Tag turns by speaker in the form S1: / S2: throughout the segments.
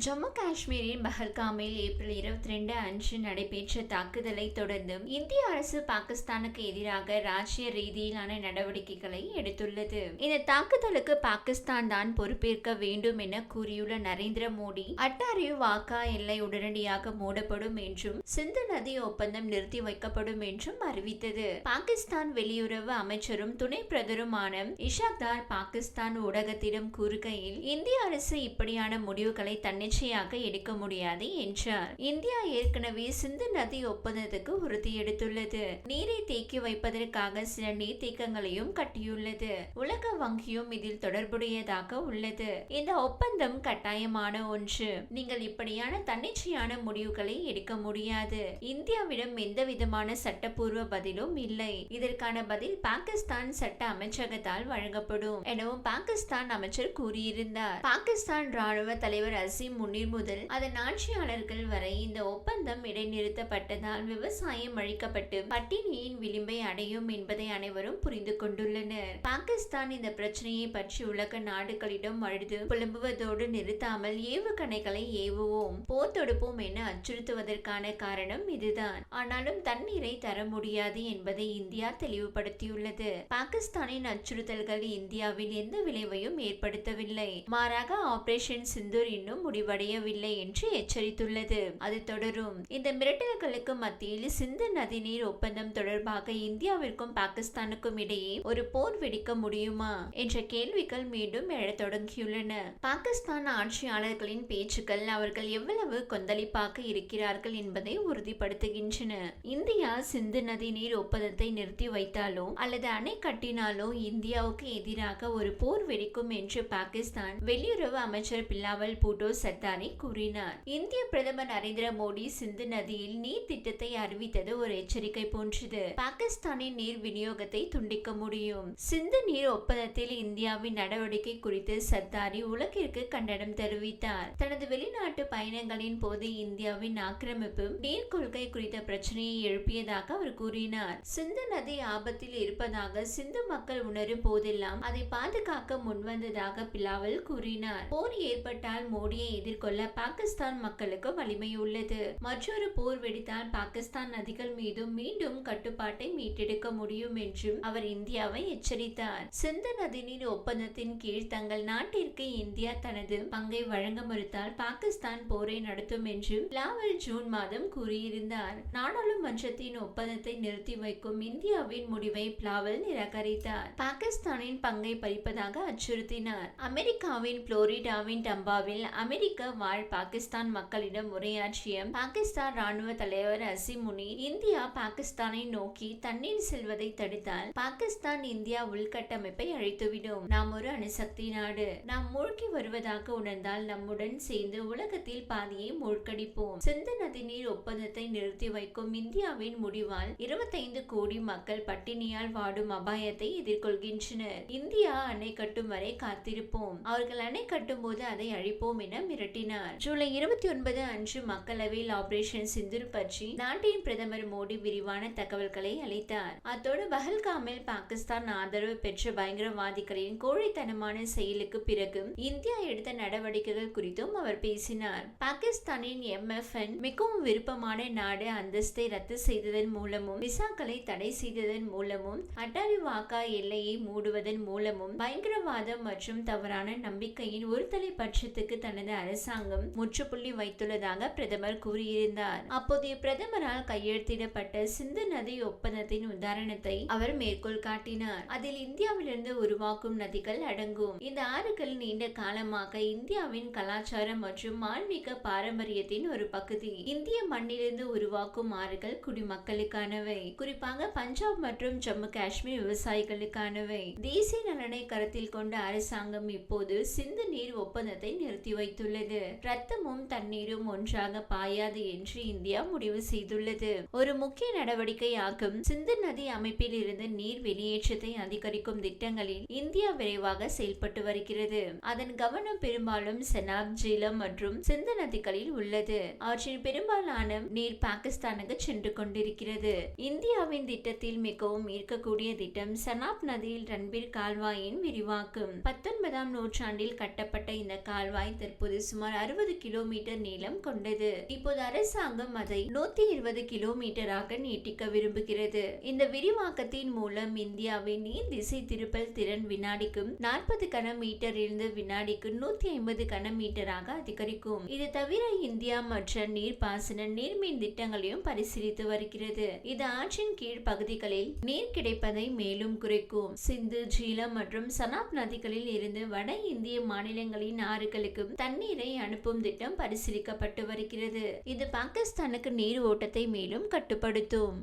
S1: ஜம்மு காஷ்மீரின் பஹல்காமில் ஏப்ரல் 22 அன்று நடைபெற்ற தாக்குதலை தொடர்ந்து இந்திய அரசு பாகிஸ்தானுக்கு எதிராக ராஜ்ய ரீதியிலான நடவடிக்கைகளை எடுத்துள்ளது. இந்த தாக்குதலுக்கு பாகிஸ்தான் தான் பொறுப்பேற்க வேண்டும் என கூறியுள்ள நரேந்திர மோடி, அட்டாரி வாக்கா எல்லை உடனடியாக மூடப்படும் என்றும் சிந்து நதி ஒப்பந்தம் நிறுத்தி வைக்கப்படும் என்றும் அறிவித்தது. பாகிஸ்தான் வெளியுறவு அமைச்சரும் துணை பிரதருமான இஷாக்தார் பாகிஸ்தான் ஊடகத்திடம் கூறுகையில், இந்திய அரசு இப்படியான முடிவுகளை தன்னிச்சையாக எடுக்க முடியாது என்றார். இந்தியா ஏற்கனவே சிந்து நதி ஒப்பந்தத்துக்கு உறுதி எடுத்துள்ளது. நீரை தேக்கி வைப்பதற்காக சில நீர்த்தேக்கங்களையும் கட்டியுள்ளது. உலக வங்கியும் இதில் தொடர்புடையதாக உள்ளது. இந்த ஒப்பந்தம் கட்டாயமான ஒன்று. நீங்கள் இப்படியான தன்னிச்சையான முடிவுகளை எடுக்க முடியாது. இந்தியாவிடம் எந்த விதமான சட்டப்பூர்வ பதிலும் இல்லை. இதற்கான பதில் பாகிஸ்தான் சட்ட அமைச்சகத்தால் வழங்கப்படும் எனவும் பாகிஸ்தான் அமைச்சர் கூறியிருந்தார். பாகிஸ்தான் ராணுவ தலைவர் அசீம் முனீர் முதல் அதன் ஆட்சியாளர்கள் வரை இந்த ஒப்பந்தம் இடைநிறுத்தப்பட்டதால் விவசாயம் அழிக்கப்பட்டு பட்டினியின் விளிம்பை அடையும் என்பதை அனைவரும் புரிந்து கொண்டுள்ளனர். பாகிஸ்தான் இந்த பிரச்சனையை பற்றி உலக நாடுகளிடம் அழுது புலம்புவதோடு நிறுத்தாமல் ஏவுகணைகளை ஏவுவோம், போர் தொடுப்போம் என அச்சுறுத்துவதற்கான காரணம் இதுதான். ஆனாலும் தண்ணீரை தர முடியாது என்பதை இந்தியா தெளிவுபடுத்தியுள்ளது. பாகிஸ்தானின் அச்சுறுத்தல்கள் இந்தியாவில் எந்த விளைவையும் ஏற்படுத்தவில்லை. மாறாக ஆபரேஷன் சிந்தூர் இன்னும் முடிவடையவில்லை என்று எச்சரித்துள்ளது. அது தொடரும். இந்த மிரட்டல்களுக்கு மத்தியில் சிந்து நதிநீர் ஒப்பந்தம் தொடர்பாக இந்தியாவிற்கும் பாகிஸ்தானுக்கும் இடையே ஒரு போர் வெடிக்க முடியுமா என்ற கேள்விகள் மீண்டும் எழத் தொடங்கியுள்ளன. பாகிஸ்தான் ஆட்சியாளர்களின் பேச்சுக்கள் அவர்கள் எவ்வளவு கொந்தளிப்பாக இருக்கிறார்கள் என்பதை உறுதிப்படுத்துகின்றன. இந்தியா சிந்து நதி நீர் ஒப்பந்தத்தை நிறுத்தி வைத்தாலோ அல்லது அணை கட்டினாலோ இந்தியாவுக்கு எதிராக ஒரு போர் வெடிக்கும் என்று பாகிஸ்தான் வெளியுறவு அமைச்சர் பிலாவல் பூட்டோ சர்தாரி கூறினார். இந்திய பிரதமர் நரேந்திர மோடி சிந்து நதியில் நீர் திட்டத்தை அறிவித்தது ஒரு எச்சரிக்கை போன்றது. பாகிஸ்தானின் நீர் விநியோகத்தை துண்டிக்க முடியும். சிந்து நீர் ஒப்பந்தத்தில் இந்தியாவின் நடவடிக்கை குறித்து சர்தாரி உலகிற்கு கண்டனம் தெரிவித்தார். தனது வெளிநாட்டு பயணங்களின் போது இந்தியாவின் ஆக்கிரமிப்பு நீர் கொள்கை குறித்த பிரச்சனையை எழுப்பியதாக அவர் கூறினார். சிந்து நதி ஆபத்தில் இருப்பதாக சிந்து மக்கள் உணரும் போதெல்லாம் அதை பாதுகாக்க முன்வந்ததாக பிலாவல் கூறினார். போர் ஏற்பட்டால் மோடியை எதிர்கொள்ள பாகிஸ்தான் மக்களுக்கு வலிமை உள்ளது. மற்றொரு போர் வெடித்தால் பாகிஸ்தான் நதிகள் மீது மீண்டும் கட்டுப்பாட்டை மீட்டெடுக்க முடியும் என்றும் அவர் இந்தியாவை எச்சரித்தார். சிந்து நதிநீர் ஒப்பந்தத்தின் கீழ் தங்கள் நாட்டிற்கு இந்தியா தனது பங்கை வழங்க மறுத்தால் பாகிஸ்தான் போரை நடத்தும் என்று பிலாவல் ஜூன் மாதம் கூறியிருந்தார். நாடாளுமன்றத்தின் ஒப்பந்தத்தை நிறுத்தி வைக்கும் இந்தியாவின் முடிவை பிலாவல் நிராகரித்தார். பாகிஸ்தானின் பங்கை பறிப்பதாக அச்சுறுத்தினார். அமெரிக்காவின் புளோரிடாவின் டம்பாவில் அமெரிக்க வாழ் பாகிஸ்தான் மக்களிடம் உரையாற்றிய பாகிஸ்தான் ராணுவ தலைவர் அசீம் முனீர், இந்தியா பாகிஸ்தானை நோக்கி தண்ணீர் செல்வதை தடுத்தால் பாகிஸ்தான் இந்தியா உள்கட்டமைப்பை அழித்துவிடும். நாம் ஒரு அணுசக்தி நாடு. நாம் மூழ்கி வருவதாக உணர்ந்தால் நம்முடன் சேர்ந்து உலகத்தில் பாதியை மூழ்கடிப்போம். சிந்து நதிநீர் ஒப்பந்தத்தை நிறுத்தி வைக்கும் இந்தியாவின் முடிவால் 25 கோடி மக்கள் பட்டினியால் வாடும் அபாயத்தை எதிர்கொள்கின்றனர். இந்தியா அணை கட்டும் வரை காத்திருப்போம். அவர்கள் அணை கட்டும் போது அதை அழிப்போம் என மிரட்டினார். ஜூலை 29 அன்று மக்களவையில் ஆபரேஷன் சிந்தூர் பற்றி நாட்டின் பிரதமர் மோடி விரிவான தகவல்களை அளித்தார். அத்தோடு பஹல்காமில் பாகிஸ்தான் ஆதரவு பெற்ற பயங்கரவாதிகளின் கோழைத்தனமான செயலுக்கு பிறகு இந்தியா எடுத்த நடவடிக்கைகள் குறித்தும் அவர் பேசினார். பாகிஸ்தானின் MFN மிகவும் விருப்பமான நாடு அந்தஸ்தை ரத்து செய்ததன் மூலமும், விசாக்களை தடை செய்ததன் மூலமும், அட்டாரி வாக்கா எல்லையை மூடுவதன் மூலமும் பயங்கரவாதம் மற்றும் தவறான நம்பிக்கையின் ஒருதலை பட்சத்துக்கு தனது அரசாங்கம் முற்றுப்புள்ளி வைத்துள்ளதாக பிரதமர் கூறியிருந்தார். அப்போதைய பிரதமரால் கையெழுத்திடப்பட்ட சிந்து நதி ஒப்பந்தத்தின் உதாரணத்தை அவர் மேற்கோள் காட்டினார். அதில் இந்தியாவிலிருந்து உருவாக்கும் நதிகள் அடங்கும். இந்த ஆறுகள் நீண்ட காலமாக இந்தியாவின் கலாச்சாரம் மற்றும் ஆன்மீக பாரம்பரியத்தின் ஒரு பகுதி. இந்திய மண்ணிலிருந்து உருவாக்கும் ஆறுகள் குடிமக்களுக்கானவை, குறிப்பாக பஞ்சாப் மற்றும் ஜம்மு காஷ்மீர் விவசாயிகளுக்கானவை. தேசிய நலனை கருத்தில் கொண்ட அரசாங்கம் இப்போது சிந்து நீர் ஒப்பந்தத்தை நிறுத்தி வைத்துள்ளது. ரத்தமும் தண்ணீரும் ஒன்றாக பாயாது என்று இந்தியா முடிவு செய்துள்ளது. ஒரு முக்கிய நடவடிக்கையாகும் சிந்து நதி அமைப்பில் இருந்து நீர் வெளியேற்றத்தை அதிகரிக்கும் திட்டங்களில் இந்தியா விரைவாக செயல்பட்டு வருகிறது. அதன் கவனம் பெரும்பாலும் செனாப், ஜீலம் மற்றும் சிந்து நதிகளில் உள்ளது. அவற்றின் பெரும்பாலான நீர் பாகிஸ்தானுக்கு சென்று கொண்டிருக்கிறது. இந்தியாவின் திட்டத்தில் மிகவும் ஈர்க்கக்கூடிய திட்டம் செனாப் நதியில் ரன்பீர் கால்வாயின் விரிவாக்கம். 19ஆம் நூற்றாண்டில் கட்டப்பட்ட இந்த கால்வாய் தற்போது என்பது சுமார் 60 கிலோமீட்டர் நீளம் கொண்டது. இப்போது அரசாங்கம் அதை 120 கிலோமீட்டராக நீட்டிக்க விரும்புகிறது. இந்த விரிவாக்கத்தின் மூலம் இந்தியாவின் நீர் திசை திருப்பல் திறன் வினாடிக்கு 40 கனமீட்டர் இருந்து வினாடிக்கு 150 கனமீட்டராக அதிகரிக்கும். இது தவிர இந்தியா மற்ற நீர்ப்பாசன நீர்மின் திட்டங்களையும் பரிசீலித்து வருகிறது. இது ஆற்றின் கீழ் பகுதிகளில் நீர் கிடைப்பதை மேலும் குறைக்கும். சிந்து, ஜீலம் மற்றும் சனாப் நதிகளில் இருந்து வட இந்திய மாநிலங்களின் ஆறுகளுக்கு தண்ணீரை அனுப்பும் திட்டம் பரிசீலிக்கப்பட்டு வருகிறது. இது பாகிஸ்தானுக்கு நீர் ஓட்டத்தை மேலும் கட்டுப்படுத்தும்.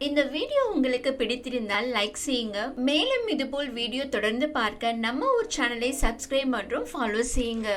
S1: இந்த வீடியோ உங்களுக்கு பிடித்திருந்தால் லைக் செய்யுங்க. மேலும் இதுபோல் வீடியோ தொடர்ந்து பார்க்க நம்ம ஊர் சேனலை சப்ஸ்கிரைப் மற்றும் ஃபாலோ செய்யுங்க.